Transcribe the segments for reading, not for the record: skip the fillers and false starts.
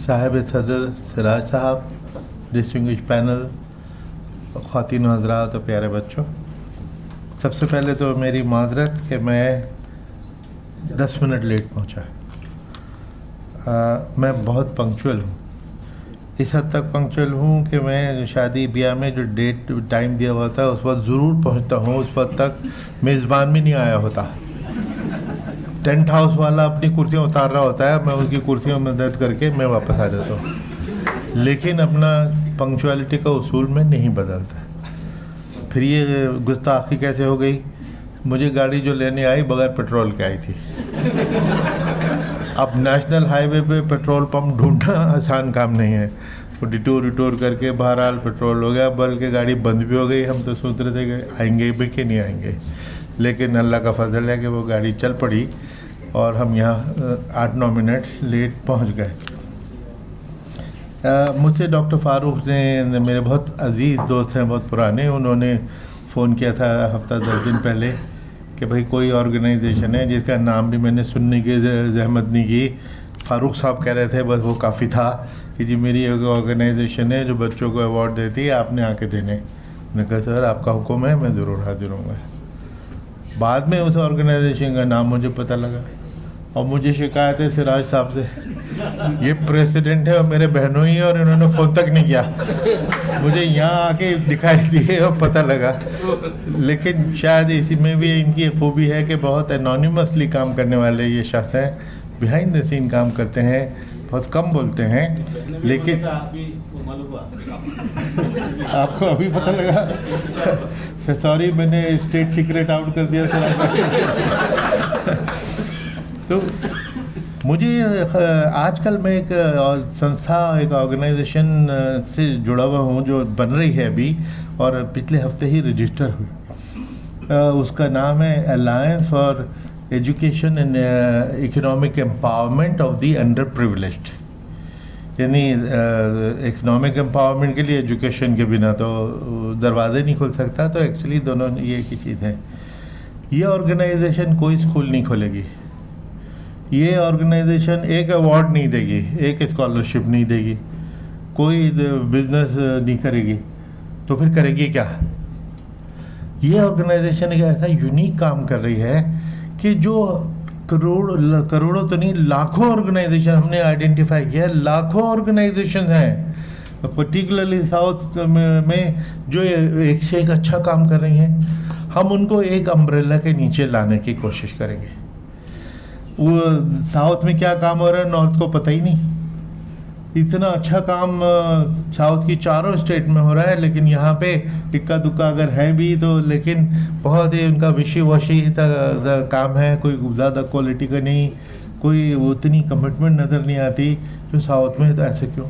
साहिब सदर सिराज साहब, distinguish panel, ख़वातीन हज़रात और प्यारे बच्चों, सबसे पहले तो मेरी माज़रत कि मैं 10 मिनट लेट पहुंचा। मैं बहुत पंक्चुअल हूँ, इस हद तक पंक्चुअल हूँ कि मैं शादी ब्याह में जो डेट टाइम दिया हुआ था उस वक्त ज़रूर पहुँचता हूँ। उस वक्त तक मेज़बान भी नहीं आया होता, टेंट हाउस वाला अपनी कुर्सियाँ उतार रहा होता है, मैं उसकी कुर्सियों में दर्द करके मैं वापस आ जाता हूँ। लेकिन अपना पंक्चुअलिटी का उसूल में नहीं बदलता। फिर ये गुस्ताखी कैसे हो गई, मुझे गाड़ी जो लेने आई बगैर पेट्रोल के आई थी। अब नेशनल हाईवे पे पेट्रोल पंप ढूंढना आसान काम नहीं है, तो डिटूर करके बहरहाल पेट्रोल हो गया, बल्कि गाड़ी बंद भी हो गई। हम तो सोच रहे थे कि आएंगे भी कि नहीं आएंगे, लेकिन अल्लाह का फजल है कि वो गाड़ी चल पड़ी और हम यहाँ 8-9 मिनट लेट पहुँच गए। मुझसे डॉक्टर फ़ारूक ने, मेरे बहुत अजीज़ दोस्त हैं, बहुत पुराने, उन्होंने फ़ोन किया था हफ्ता 10 दिन पहले कि भाई कोई ऑर्गेनाइजेशन है जिसका नाम भी मैंने सुनने की जहमत नहीं की। फ़ारूक साहब कह रहे थे, बस वो काफ़ी था कि जी मेरी एक ऑर्गेनाइजेशन है जो बच्चों को अवार्ड देती है, आपने आके देने। मैंने कहा सर आपका हुक्म है, मैं ज़रूर हाजिर हूँगा। बाद में उस ऑर्गेनाइजेशन का नाम मुझे पता लगा और मुझे शिकायत है सिराज साहब से, ये प्रेसिडेंट है और मेरे बहनों ही, और इन्होंने फ़ोन तक नहीं किया। मुझे यहाँ आके दिखाई दिए और पता लगा। लेकिन शायद इसी में भी इनकी खूबी है कि बहुत एनोनिमसली काम करने वाले ये शख्स हैं, बिहाइंड द सीन काम करते हैं, बहुत कम बोलते हैं। लेकिन आपको अभी पता लगा? सॉरी, मैंने स्टेट सीक्रेट आउट कर दिया सर। तो मुझे आजकल मैं एक संस्था, एक ऑर्गेनाइजेशन से जुड़ा हुआ हूँ जो बन रही है अभी, और पिछले हफ्ते ही रजिस्टर हुई। उसका नाम है alliance for education and economic empowerment of the under privileged. यानी इकोनॉमिक एम्पावरमेंट के लिए एजुकेशन के बिना तो दरवाजे नहीं खुल सकता, तो एक्चुअली दोनों ये एक ही चीज़ है। ये ऑर्गेनाइजेशन कोई स्कूल नहीं खोलेगी, ये ऑर्गेनाइजेशन एक अवार्ड नहीं देगी, एक स्कॉलरशिप नहीं देगी, कोई बिजनेस नहीं करेगी, तो फिर करेगी क्या? ये ऑर्गेनाइजेशन एक ऐसा यूनिक काम कर रही है कि जो करोड़ों तो नहीं, लाखों ऑर्गेनाइजेशन हमने आइडेंटिफाई किया है, लाखों ऑर्गेनाइजेशन हैं पर्टिकुलरली साउथ में जो एक से एक अच्छा काम कर रही हैं। हम उनको एक अम्ब्रेला के नीचे लाने की कोशिश करेंगे। वो साउथ में क्या काम हो रहा है नॉर्थ को पता ही नहीं। इतना अच्छा काम साउथ की चारों स्टेट में हो रहा है, लेकिन यहाँ पे इक्का दुक्का अगर है भी तो, लेकिन बहुत ही उनका विशी वशी काम है, कोई ज़्यादा क्वालिटी का नहीं, कोई उतनी कमिटमेंट नज़र नहीं आती जो साउथ में। तो ऐसे क्यों?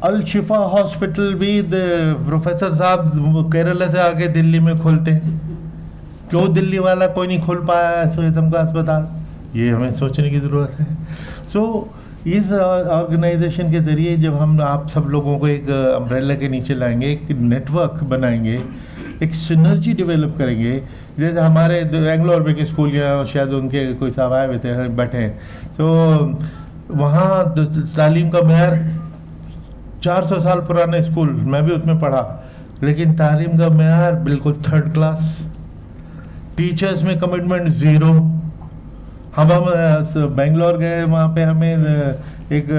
अल शिफा हॉस्पिटल भी प्रोफेसर साहब केरला से आके दिल्ली में खोलते हैं, क्यों दिल्ली वाला कोई नहीं खोल पाया सोएतम का अस्पताल? ये हमें सोचने की ज़रूरत है। सो इस ऑर्गेनाइजेशन के ज़रिए जब हम आप सब लोगों को एक अम्ब्रेला के नीचे लाएंगे, एक नेटवर्क बनाएंगे, एक सिनर्जी डेवलप करेंगे। जैसे हमारे बेंगलोर में के स्कूल या शायद उनके कोई साहब आए हुए थे, बैठे हैं, तो वहाँ तालीम का मेयार 400 साल पुराने स्कूल, मैं भी उसमें पढ़ा, लेकिन तालीम का मेयार बिल्कुल 3rd क्लास। टीचर्स में कमिटमेंट ज़ीरो। हम बेंगलोर गए, वहाँ पे हमें एक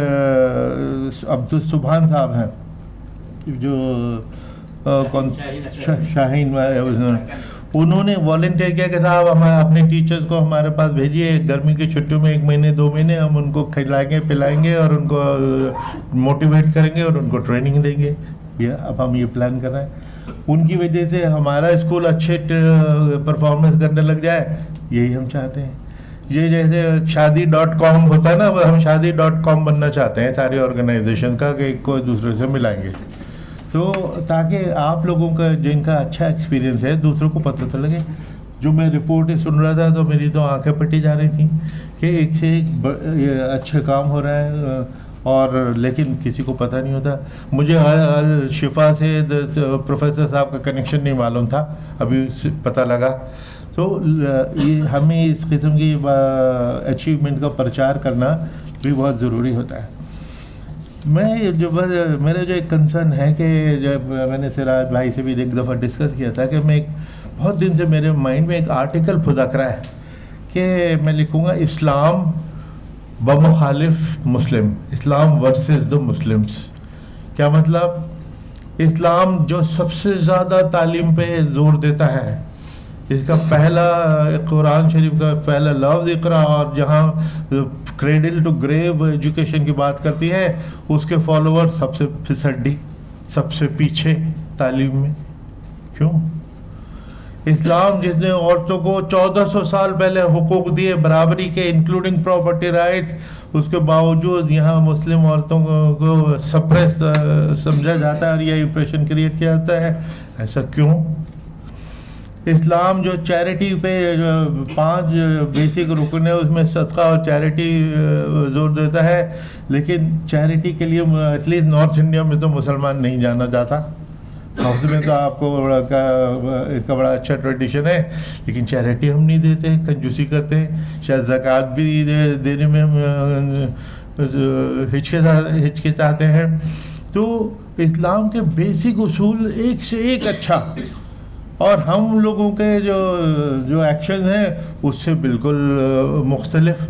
अब्दुल सुभान साहब हैं जो कौन शाहीन, उन्होंने वॉलंटियर किया कि साहब हम अपने टीचर्स को हमारे पास भेजिए, गर्मी की छुट्टियों में 1 महीने 2 महीने हम उनको खिलाएंगे पिलाएंगे और उनको मोटिवेट करेंगे और उनको ट्रेनिंग देंगे। ये अब हम ये प्लान कर रहे हैं। उनकी वजह से हमारा स्कूल अच्छे परफॉर्मेंस करने लग जाए, यही हम चाहते हैं। ये जैसे शादी.com होता है ना, हम शादी.com बनना चाहते हैं सारी ऑर्गेनाइजेशन का, कि एक को दूसरे से मिलाएंगे, तो ताकि आप लोगों का जिनका अच्छा एक्सपीरियंस है दूसरों को पता तो लगे। जो मैं रिपोर्टें सुन रहा था तो मेरी तो आंखें पट्टी जा रही थी कि एक से एक अच्छा काम हो रहा है, और लेकिन किसी को पता नहीं होता। मुझे अल शिफा से प्रोफेसर साहब का कनेक्शन नहीं मालूम था, अभी पता लगा। तो ये हमें इस किस्म की अचीवमेंट का प्रचार करना भी बहुत ज़रूरी होता है। मैं जो मेरा जो एक कंसर्न है कि जब मैंने सिराज भाई से भी एक दफ़ा डिस्कस किया था कि मैं बहुत दिन से मेरे माइंड में एक आर्टिकल फुदक रहा है कि मैं लिखूँगा इस्लाम बमुखालिफ मुस्लिम, इस्लाम वर्सेस द मुस्लिम्स। क्या मतलब? इस्लाम जो सबसे ज़्यादा तालीम पे जोर देता है, इसका पहला कुरान शरीफ का पहला लफ्ज़ इक़रा, और जहाँ क्रेडल टू ग्रेव एजुकेशन की बात करती है, उसके फॉलोअर सबसे फिसड्डी, सबसे पीछे तालीम में। क्यों? इस्लाम जिसने औरतों को 1400 साल पहले हुकूक दिए बराबरी के, इंक्लूडिंग प्रॉपर्टी राइट्स, उसके बावजूद यहाँ मुस्लिम औरतों को सप्रेस समझा जाता है और यह इंप्रेशन क्रिएट किया जाता है। ऐसा क्यों? इस्लाम जो चैरिटी पे 5 बेसिक रुकन है, उसमें सदका और चैरिटी जोर देता है, लेकिन चैरिटी के लिए एटलीस्ट नॉर्थ इंडिया में तो मुसलमान नहीं जाना चाहता। साउथ में तो आपको इसका बड़ा अच्छा ट्रेडिशन है, लेकिन चैरिटी हम नहीं देते, कंजूसी करते हैं। शायद ज़कात भी देने में हम हिचकिचाते हैं। तो इस्लाम के बेसिक उसूल एक से एक अच्छा, और हम लोगों के जो एक्शन हैं उससे बिल्कुल मुख्तलिफ।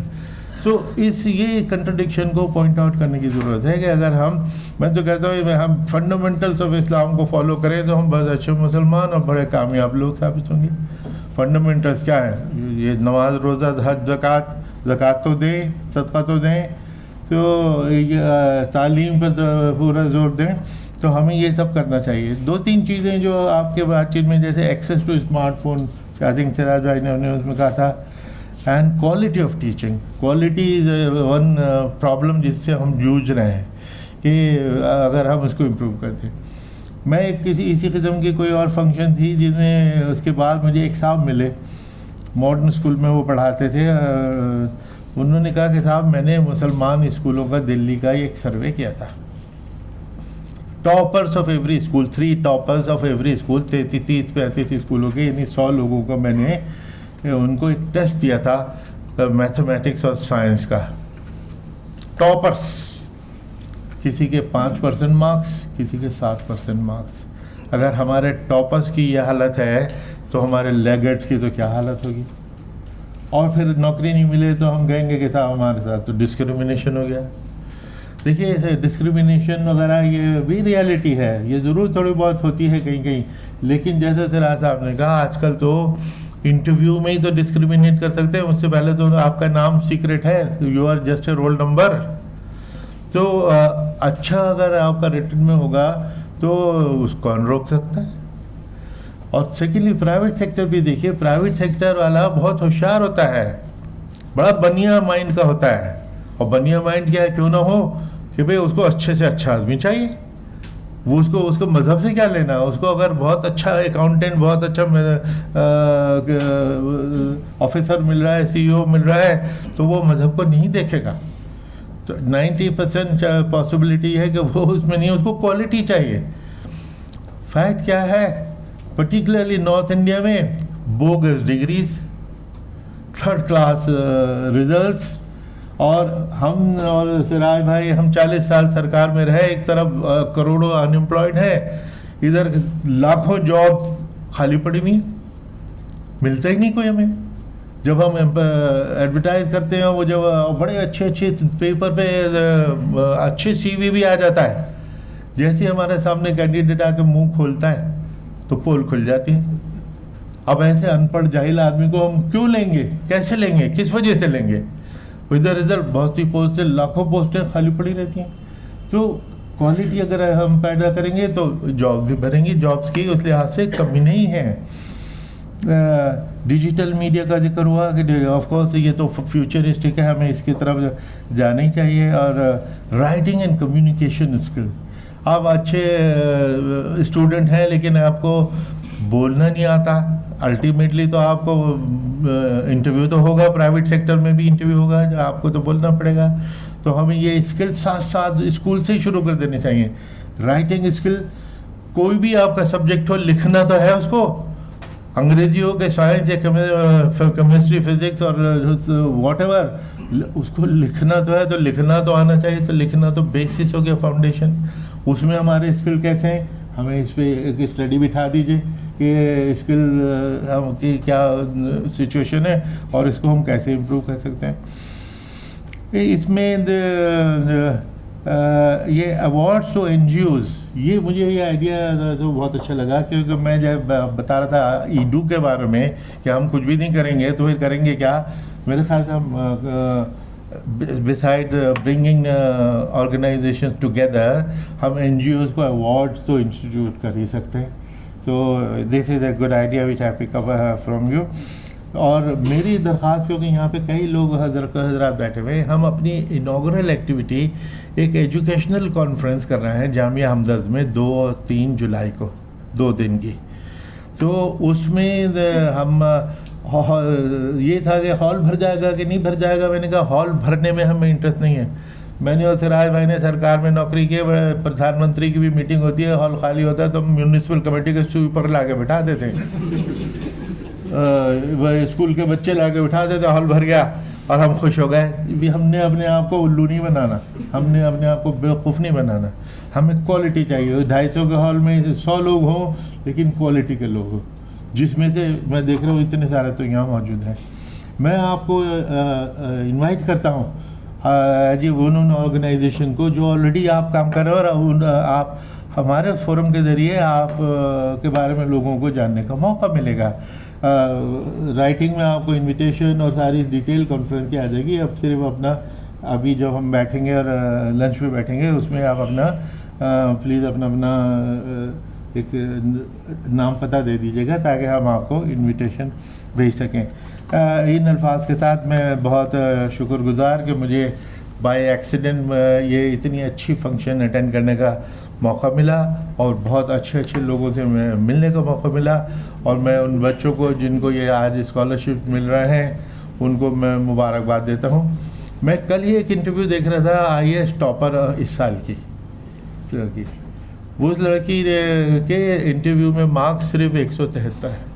सो ये कंट्रडिक्शन को पॉइंट आउट करने की ज़रूरत है कि अगर मैं तो कहता हूँ हम फंडामेंटल्स ऑफ इस्लाम को फॉलो करें तो हम बहुत अच्छे मुसलमान और बड़े कामयाब लोग साबित होंगे। फंडामेंटल्स क्या है? ये नमाज, रोज़ा, हज, ज़कात तो दें, सदका तो दें, तो तालीम पर तो पूरा जोर दें। तो हमें ये सब करना चाहिए। 2-3 चीज़ें जो आपके बातचीत में, जैसे access to smartphone, I think Siraj भाई ने उसमें कहा था, and quality of teaching. Quality is one problem जिससे हम जूझ रहे हैं कि अगर हम उसको इम्प्रूव करते। मैं इसी किस्म की कोई और फंक्शन थी जिसमें उसके बाद मुझे एक साहब मिले, मॉडर्न स्कूल में वो पढ़ाते थे। उन्होंने कहा कि साहब मैंने मुसलमान स्कूलों का दिल्ली का एक सर्वे किया था, toppers of every school, 3 toppers of every school, 33-35 स्कूलों के, यानी 100 लोगों को मैंने उनको एक टेस्ट दिया था मैथमेटिक्स और साइंस का। टॉपर्स, किसी के 5% मार्क्स, किसी के 7% मार्क्स। अगर हमारे टॉपर्स की यह हालत है तो हमारे लैगर्ड्स की तो क्या हालत होगी? और फिर नौकरी नहीं मिले तो हम कहेंगे कि साहब हमारे साथ तो डिस्क्रिमिनेशन हो गया। देखिए, ऐसे डिस्क्रिमिनेशन वगैरह ये भी रियलिटी है, ये ज़रूर थोड़ी बहुत होती है कहीं कहीं, लेकिन जैसे सिराज साहब ने कहा, आजकल तो इंटरव्यू में ही तो डिस्क्रिमिनेट कर सकते हैं। उससे पहले तो आपका नाम सीक्रेट है, you are just a roll number. तो अच्छा अगर आपका रिटर्न में होगा तो उसको कौन रोक सकता है? और सेकेंडली प्राइवेट सेक्टर भी देखिए, प्राइवेट सेक्टर वाला बहुत होशियार होता है, बड़ा बनिया माइंड का होता है। और बनिया माइंड क्या है? क्यों ना हो कि भाई उसको अच्छे से अच्छा आदमी चाहिए। वो उसको मज़हब से क्या लेना? उसको अगर बहुत अच्छा अकाउंटेंट, बहुत अच्छा ऑफिसर मिल रहा है, CEO मिल रहा है, तो वो मज़हब को नहीं देखेगा। तो 90% पॉसिबिलिटी है कि वो उसमें नहीं, उसको क्वालिटी चाहिए। फैक्ट क्या है? पर्टिकुलरली नॉर्थ इंडिया में bogus degrees, 3rd class results, और हम और सिराज भाई हम 40 साल सरकार में रहे, एक तरफ करोड़ों अनएम्प्लॉयड है, इधर लाखों जॉब खाली पड़ी हुई, मिलता ही नहीं कोई हमें। जब हम एडवर्टाइज करते हैं, वो जब बड़े अच्छे पेपर पे अच्छे CV भी आ जाता है, जैसे हमारे सामने कैंडिडेट आके मुंह खोलता है तो पोल खुल जाती है। अब ऐसे अनपढ़ जाहिल आदमी को हम क्यों लेंगे? कैसे लेंगे? किस वजह से लेंगे? इधर इधर बहुत सी पोस्ट से लाखों पोस्टें खाली पड़ी रहती हैं। तो क्वालिटी अगर हम पैदा करेंगे तो जॉब भी भरेंगी, जॉब्स की उस लिहाज से कमी नहीं है। डिजिटल मीडिया का जिक्र हुआ कि ऑफ कोर्स ये तो फ्यूचरिस्टिक है, हमें इसकी तरफ जाना ही चाहिए। और राइटिंग एंड कम्युनिकेशन स्किल, आप अच्छे स्टूडेंट हैं लेकिन आपको बोलना नहीं आता, अल्टीमेटली तो आपको इंटरव्यू तो होगा, प्राइवेट सेक्टर में भी इंटरव्यू होगा, जो आपको तो बोलना पड़ेगा। तो हमें ये स्किल साथ साथ स्कूल से ही शुरू कर देनी चाहिए। राइटिंग स्किल, कोई भी आपका सब्जेक्ट हो, लिखना तो है उसको, अंग्रेजी हो के साइंस या केमिस्ट्री फिजिक्स और व्हाटएवर, उसको लिखना तो है, तो लिखना तो आना चाहिए। तो लिखना तो बेसिस हो गया, फाउंडेशन। उसमें हमारे स्किल कैसे हैं, हमें इस पर एक स्टडी बिठा दीजिए कि स्किल हम की क्या सिचुएशन है और इसको हम कैसे इम्प्रूव कर सकते हैं। इसमें ये अवार्ड्स टू NGOs, ये मुझे ये आइडिया तो बहुत अच्छा लगा, क्योंकि मैं जब बता रहा था ईडू के बारे में कि हम कुछ भी नहीं करेंगे तो फिर करेंगे क्या। मेरे ख्याल से हम बिसाइड ब्रिंगिंग ऑर्गेनाइजेशन टुगेदर, हम NGOs को अवार्ड्स तो इंस्टीट्यूट कर ही सकते हैं। So this is a good idea which I pick up from you. और मेरी दरख्वास्त, क्योंकि यहाँ पे कई लोग हजरात बैठे हुए हैं, हम अपनी इनॉग्रल एक्टिविटी एक एजुकेशनल कॉन्फ्रेंस कर रहे हैं जामिया हमदर्द में 2 और 3 जुलाई को, 2 दिन की। तो उसमें हम ये था कि हॉल भर जाएगा कि नहीं भर जाएगा। मैंने कहा हॉल भरने में हमें इंटरेस्ट नहीं है। मैंने और सिराज भाई ने सरकार में नौकरी की, प्रधानमंत्री की भी मीटिंग होती है, हॉल खाली होता है तो हम म्यूनिसिपल कमेटी के स्वीपर ला के बैठा देते हैं, स्कूल के बच्चे ला के बिठा देते, हॉल भर गया और हम खुश हो गए। भी हमने अपने आप को उल्लू नहीं बनाना, हमने अपने आप को बेवकूफ़ नहीं बनाना। हमें क्वालिटी चाहिए। 250 के हॉल में 100 लोग हों, लेकिन क्वालिटी के लोग हों, जिसमें से मैं देख रहा हूँ इतने सारे तो यहाँ मौजूद हैं। मैं आपको इनवाइट करता हूँ एज ए वुमेन ऑर्गेनाइजेशन को, जो ऑलरेडी आप काम कर रहे हो, और आप हमारे फोरम के ज़रिए आप के बारे में लोगों को जानने का मौका मिलेगा। राइटिंग में आपको इनविटेशन और सारी डिटेल कॉन्फ्रेंस की आ जाएगी। अब सिर्फ अपना, अभी जब हम बैठेंगे और लंच पे बैठेंगे, उसमें आप अपना प्लीज़ अपना एक नाम पता दे दीजिएगा ताकि हम आपको इनविटेशन भेज सकें। इन अल्फाज के साथ मैं बहुत शुक्रगुज़ार कि मुझे बाय एक्सीडेंट ये इतनी अच्छी फंक्शन अटेंड करने का मौका मिला और बहुत अच्छे अच्छे लोगों से मिलने का मौका मिला। और मैं उन बच्चों को जिनको ये आज स्कॉलरशिप मिल रहे हैं, उनको मैं मुबारकबाद देता हूँ। मैं कल ही एक इंटरव्यू देख रहा था IAS टॉपर इस साल की लड़की, वो उस लड़की के इंटरव्यू में मार्क्स सिर्फ 173 है,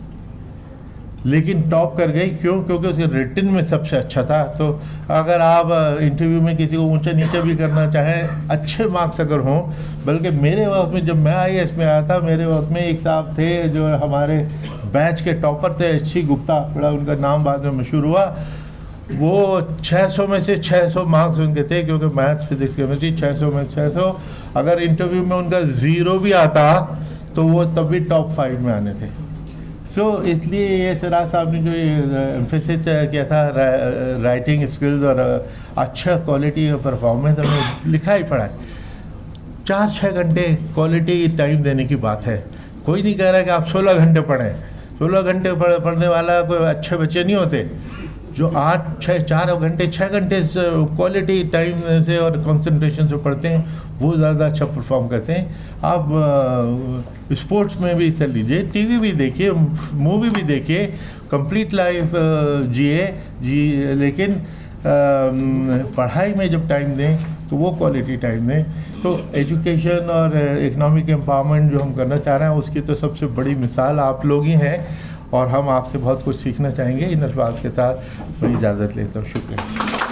लेकिन टॉप कर गई। क्यों? क्योंकि उसके रिटन में सबसे अच्छा था। तो अगर आप इंटरव्यू में किसी को ऊंचा नीचा भी करना चाहें, अच्छे मार्क्स अगर हों, बल्कि मेरे वक्त में जब मैं IAS में आया था, मेरे वक्त में एक साहब थे जो हमारे बैच के टॉपर थे, HC गुप्ता, बड़ा उनका नाम बाद में मशहूर हुआ। वो 600 में से 600 मार्क्स उनके थे, क्योंकि मैथ्स फिजिक्स केमिस्ट्री 600 में 600। अगर इंटरव्यू में उनका 0 भी आता तो वो तब भी टॉप 5 में आने थे। इसलिए ये सिराज साहब ने जो एम्फेसिस किया था राइटिंग स्किल्स और अच्छा क्वालिटी और परफॉर्मेंस, हमें लिखा ही पढ़ा है। 4-6 घंटे क्वालिटी टाइम देने की बात है। कोई नहीं कह रहा कि आप 16 घंटे पढ़ें। 16 घंटे पढ़ने वाला कोई अच्छे बच्चे नहीं होते। जो 4 घंटे 6 घंटे क्वालिटी टाइम से और कंसंट्रेशन से पढ़ते हैं, वो ज़्यादा अच्छा परफॉर्म करते हैं। आप स्पोर्ट्स में भी चल लीजिए, टीवी भी देखिए, मूवी भी देखिए, कंप्लीट लाइफ जिए, लेकिन पढ़ाई में जब टाइम दें तो वो क्वालिटी टाइम दें। तो एजुकेशन और इकोनॉमिक एम्पावरमेंट जो हम करना चाह रहे हैं, उसकी तो सबसे बड़ी मिसाल आप लोग ही हैं, और हम आपसे बहुत कुछ सीखना चाहेंगे। इन अल्फाज के साथ मैं इजाज़त लेता हूँ। शुक्रिया।